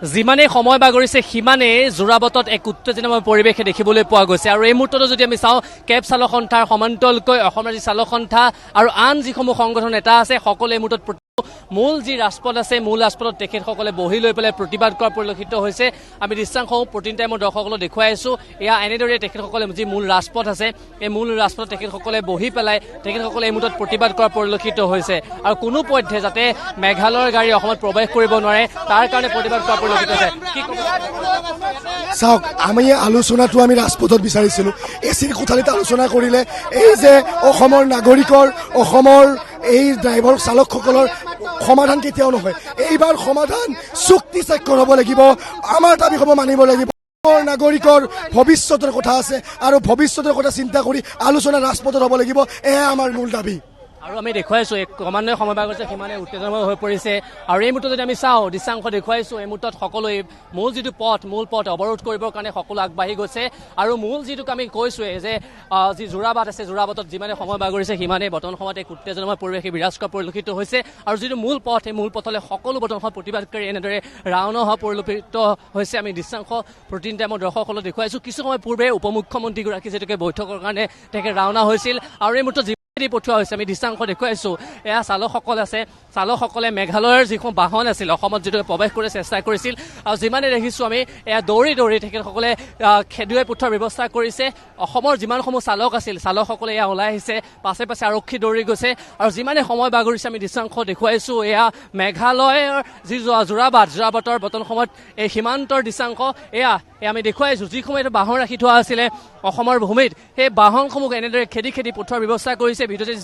যিমানে সময় বাগৰিছে সিমানে যোৰাবাটত এক উত্তেজনাময় পৰিৱেশ দেখিবলৈ পোৱা গৈছে আৰু এই মুহূৰ্তত যদি আমি চাওঁ কেব চালক সন্থাৰ সমান্তৰালকৈ অসমৰ যি চালক সন্থা আৰু আন যিসমূহ সংগঠন নেতা আছে সকলোৱে এই মুহূৰ্তত মূল যি ৰাজপথ আছে মূল ৰাজপথত তেখেতসকলে বহি লৈ পেলাই প্ৰতিবাদ কৰা পৰিলক্ষিত হৈছে। আমি দৃশ্যাংশসমূহ প্ৰতি টাইমৰ দৰ্শকসকলক দেখুৱাই আছোঁ। এয়া এনেদৰে তেখেতসকলে যি মূল ৰাজপথ আছে এই মূল ৰাজপথত তেখেতসকলে বহি পেলাই তেখেতসকলে এই মুহূৰ্তত প্ৰতিবাদ কৰা পৰিলক্ষিত হৈছে আৰু কোনো পধ্যে যাতে মেঘালয়ৰ গাড়ী অসমত প্ৰৱেশ কৰিব নোৱাৰে তাৰ কাৰণে প্ৰতিবাদ কৰা পৰিলক্ষিত হৈছে। কি ক'ব? চাওক, আমি আলোচনাটো আমি ৰাজপথত বিচাৰিছিলোঁ। এচিৰ কোঠালিত আলোচনা কৰিলে এই যে অসমৰ নাগৰিকৰ অসমৰ এই ড্ৰাইভাৰ চালকসকলৰ সমাধান কেতিয়াও নহয়। এইবাৰ সমাধান চুক্তি স্বাক্ষৰ হ'ব লাগিব। আমাৰ দাবীসমূহ মানিব লাগিব। নাগৰিকৰ ভৱিষ্যতৰ কথা আছে আৰু ভৱিষ্যতৰ কথা চিন্তা কৰি আলোচনা ৰাজপথত হ'ব লাগিব। এয়া আমাৰ মূল দাবী। আৰু আমি দেখুৱাইছোঁ এই ক্ৰমান্বয়ে সময় বাগৰিছে সিমানে উত্তেজনাময় হৈ পৰিছে আৰু এই মুহূৰ্তত যদি আমি চাওঁ দৃশ্যাংশ দেখুৱাইছোঁ এই মুহূৰ্তত সকলোৱে মূল যিটো মূল পথ অৱৰোধ কৰিবৰ কাৰণে সকলো আগবাঢ়ি গৈছে আৰু মূল যিটোক আমি কৈছোঁৱে যে যি যোৰাবাট আছে যোৰাবাটত যিমানে সময় বাগৰিছে সিমানে বৰ্তমান সময়ত এক উত্তেজনাময় পৰিৱেশে বিৰাজ কৰা পৰিলক্ষিত হৈছে আৰু যিটো মূল পথ সেই মূল পথলৈ সকলো বৰ্তমান সময়ত প্ৰতিবাদকাৰী এনেদৰে ৰাওনা হোৱা পৰিলক্ষিত হৈছে। আমি দৃশ্যাংশ প্ৰতি টাইমৰ দৰ্শকসকলক দেখুৱাইছোঁ। কিছু সময় পূৰ্বে উপ মুখ্যমন্ত্ৰীগৰাকী যিটোকে বৈঠকৰ কাৰণে তেখেত ৰাওনা হৈছিল আৰু এই মুহূৰ্তত পঠোৱা হৈছে। আমি দৃশ্যাংশ দেখুৱাইছোঁ এয়া চালকসকল আছে। চালকসকলে মেঘালয়ৰ যিখন বাহন আছিল অসমত যিটো প্ৰৱেশ কৰিবলৈ চেষ্টা কৰিছিল আৰু যিমানে দেখিছোঁ আমি এয়া দৌৰি তেখেতসকলে খেদুৱাই পঠোৱাৰ ব্যৱস্থা কৰিছে। অসমৰ যিমানসমূহ চালক আছিল চালকসকলে এয়া ওলাই আহিছে, পাছে পাছে আৰক্ষী দৌৰি গৈছে আৰু যিমানে সময় বাগৰিছে আমি দৃশ্যাংশ দেখুৱাইছোঁ এয়া মেঘালয়ৰ যি যোৰাবাটৰ বৰ্তমান সময়ত এই সীমান্তৰ দৃশ্যাংশ এয়া আমি দেখুৱাইছোঁ। যিসমূহ এইটো বাহন ৰাখি থোৱা আছিলে অসমৰ ভূমিত সেই বাহনসমূহ এনেদৰে খেদি পঠোৱাৰ ব্যৱস্থা কৰিছে। ভিডিঅ'তে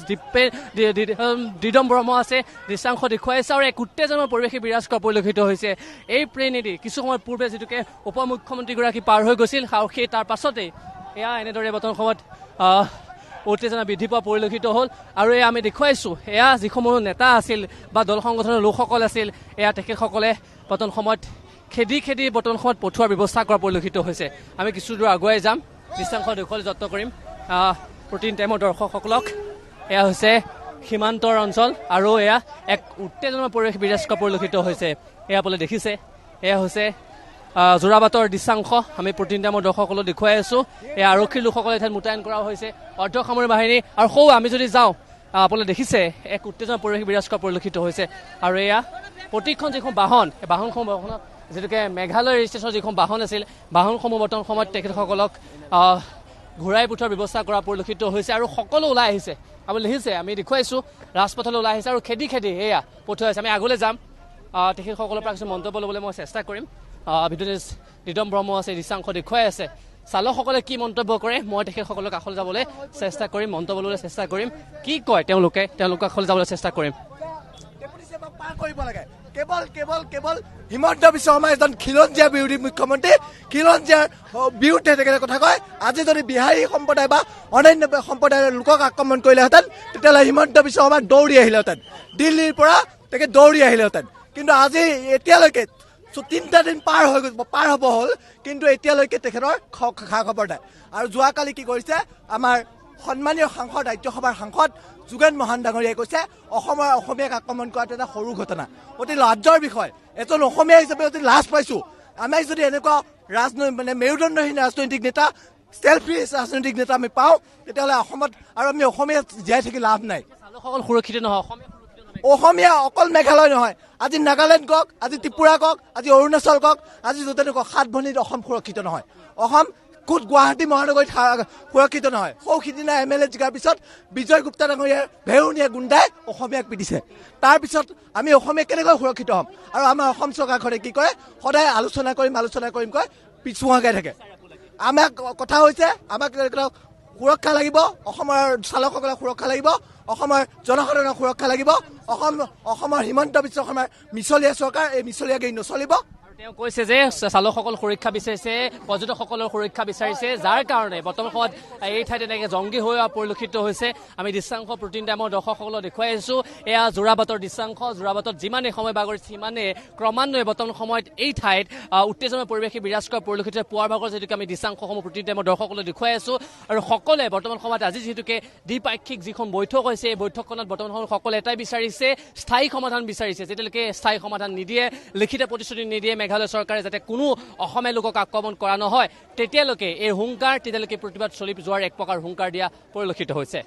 দিদম ব্ৰহ্ম আছে দৃশ্যাংশ দেখুৱাইছে আৰু এক উত্তেজনাৰ পৰিৱেশে বিৰাজ কৰা পৰিলক্ষিত হৈছে। এই প্লেনেদি কিছু সময় পূৰ্বে যিটোকে উপ মুখ্যমন্ত্ৰীগৰাকী পাৰ হৈ গৈছিল আৰু সেই তাৰ পাছতেই এয়া এনেদৰে বৰ্তমান সময়ত উত্তেজনা বৃদ্ধি পোৱা পৰিলক্ষিত হ'ল আৰু এয়া আমি দেখুৱাইছোঁ এয়া যিসমূহ নেতা আছিল বা দল সংগঠনৰ লোকসকল আছিল এয়া তেখেতসকলে বৰ্তমান সময়ত খেদি বৰ্তমান সময়ত পঠোৱাৰ ব্যৱস্থা কৰা পৰিলক্ষিত হৈছে। আমি কিছু দূৰ আগুৱাই যাম, দৃশ্যাংশ দেখুৱাবলৈ যত্ন কৰিম প্ৰতি টাইমৰ দৰ্শকসকলক। এয়া হৈছে সীমান্তৰ অঞ্চল আৰু এয়া এক উত্তেজনাৰ পৰিৱেশ বিৰাজ কৰা পৰিলক্ষিত হৈছে। এয়া আপোনালোকে দেখিছে এয়া হৈছে যোৰাবাটৰ দৃশ্যাংশ। আমি প্ৰতি টাইমৰ দৰ্শকসকলক দেখুৱাই আছোঁ। এয়া আৰক্ষীৰ লোকসকলে ঠাইত মোতায়েন কৰা হৈছে, অৰ্ধসামৰিক বাহিনী আৰু আমি যদি যাওঁ আপোনালোকে দেখিছে এক উত্তেজনাৰ পৰিৱেশ বিৰাজ কৰা পৰিলক্ষিত হৈছে আৰু এয়া প্ৰতিখন যিখন বাহন এই বাহনসমূহ যিটোকে মেঘালয় ৰেজিষ্ট্ৰেশ্যনৰ যিখন বাহন আছিল বাহনসমূহ বৰ্তমান সময়ত তেখেতসকলক ঘূৰাই পঠোৱাৰ ব্যৱস্থা কৰা পৰিলক্ষিত হৈছে আৰু সকলো ওলাই আহিছে। আপুনি দেখিছে আমি দেখুৱাইছোঁ ৰাজপথলৈ ওলাই আহিছে আৰু খেদি এয়া পঠোৱা হৈছে। আমি আগলৈ যাম, তেখেতসকলৰ পৰা কিছু মন্তব্য ল'বলৈ মই চেষ্টা কৰিম। ভিডিঅ'তে দিদম ব্ৰহ্ম আছে, দৃশ্যাংশ দেখুৱাই আছে। চালকসকলে কি মন্তব্য কৰে মই তেখেতসকলক কাষলৈ যাবলৈ চেষ্টা কৰিম, মন্তব্য ল'বলৈ চেষ্টা কৰিম। কি কয় তেওঁলোকে কাষলৈ যাবলৈ চেষ্টা কৰিম। কেৱল হিমন্ত বিশ্ব শৰ্মা এজন খিলঞ্জীয়া বিৰোধী মুখ্যমন্ত্ৰী, খিলঞ্জীয়াৰ বিৰুদ্ধে তেখেতে কথা কয়। আজি যদি বিহাৰী সম্প্ৰদায় বা অন্যান্য সম্প্ৰদায়ৰ লোকক আক্ৰমণ কৰিলেহেঁতেন তেতিয়াহ'লে হিমন্ত বিশ্ব শৰ্মা দৌৰি আহিলেহেঁতেন, দিল্লীৰ পৰা তেখেত দৌৰি আহিলেহেঁতেন। কিন্তু আজি এতিয়ালৈকে 3টা দিন পাৰ হ'ব হ'ল, কিন্তু এতিয়ালৈকে তেখেতৰ খা খবৰ নাই। আৰু যোৱাকালি কি কৰিছে আমাৰ সন্মানীয় সাংসদ ৰাজ্যসভাৰ সাংসদ যোগেন মহান ডাঙৰীয়াই কৈছে অসমীয়াক আক্ৰমণ কৰাটো এটা সৰু ঘটনা, অতি লাজৰ বিষয়। এজন অসমীয়া হিচাপে অতি লাজ পাইছোঁ। আমি যদি এনেকুৱা মেৰুদণ্ডহীন ৰাজনৈতিক নেতা, ছেলফিছ ৰাজনৈতিক নেতা আমি পাওঁ তেতিয়াহ'লে অসমত আৰু আমি অসমীয়া জীয়াই থাকি লাভ নাই। চালকসকল সুৰক্ষিত নহয়, অসমীয়া অকল মেঘালয় নহয়, আজি নাগালেণ্ড কওক, আজি ত্ৰিপুৰা কওক, আজি অৰুণাচল কওক, আজি য'তে কওক 7 ভনীত অসম সুৰক্ষিত নহয়। অসম ক'ত গুৱাহাটী মহানগৰীত সুৰক্ষিত নহয়। সিদিনা MLA জিকাৰ পিছত বিজয় গুপ্তা ডাঙৰীয়াৰ ভেউনীয়া গুণ্ডাই অসমীয়াক পিটিছে। তাৰপিছত আমি অসমীয়া কেনেকৈ সুৰক্ষিত হ'ম? আৰু আমাৰ অসম চৰকাৰখনে কি কৰে, সদায় আলোচনা কৰিম কয় পিছুৱাই থাকে। আমাক কথা হৈছে আমাক সুৰক্ষা লাগিব, অসমৰ চালকসকলক সুৰক্ষা লাগিব, অসমৰ জনসাধাৰণক সুৰক্ষা লাগিব। অসমৰ হিমন্ত বিশ্ব শৰ্মাৰ মিছলীয়া চৰকাৰ, এই মিছলীয়া গাড়ী নচলিব। তেওঁ কৈছে যে চালকসকল সুৰক্ষা বিচাৰিছে, পৰ্যটকসকলৰ সুৰক্ষা বিচাৰিছে, যাৰ কাৰণে বৰ্তমান সময়ত এই ঠাইত এনেকৈ জংগী হৈ পৰিলক্ষিত হৈছে। আমি দৃশ্যাংশ প্ৰতি টাইমৰ দৰ্শকসকলক দেখুৱাই আছোঁ। এয়া যোৰাবাটৰ দৃশ্যাংশ। যোৰাবাটত যিমানে সময় বাগৰিছে সিমানে ক্ৰমান্বয়ে বৰ্তমান সময়ত এই ঠাইত উত্তেজনাৰ পৰিৱেশে বিৰাজ কৰা পৰিলক্ষিত পুৱাৰ ভাগৰ যিটোকে আমি দৃশ্যাংশসমূহ প্ৰতি টাইমৰ দৰ্শকসকলক দেখুৱাই আছোঁ। আৰু সকলোৱে বৰ্তমান সময়ত আজি যিহেতুকে দ্বিপাক্ষিক যিখন বৈঠক হৈছে এই বৈঠকখনত বৰ্তমান সময়ত সকলোৱে এটাই বিচাৰিছে, স্থায়ী সমাধান বিচাৰিছে। যেতিয়ালৈকে স্থায়ী সমাধান নিদিয়ে, লিখিত প্ৰতিশ্ৰুতি নিদিয়ে মেঘালয় চৰকাৰে যাতে কোনো অসমীয়া লোকক আক্ৰমণ কৰা নহয় তেতিয়ালৈকে এই হুংকাৰ তেতিয়ালৈকে প্ৰতিবাদ চলি যোৱাৰ এক প্ৰকাৰ হুংকাৰ দিয়া পৰিলক্ষিত হৈছে।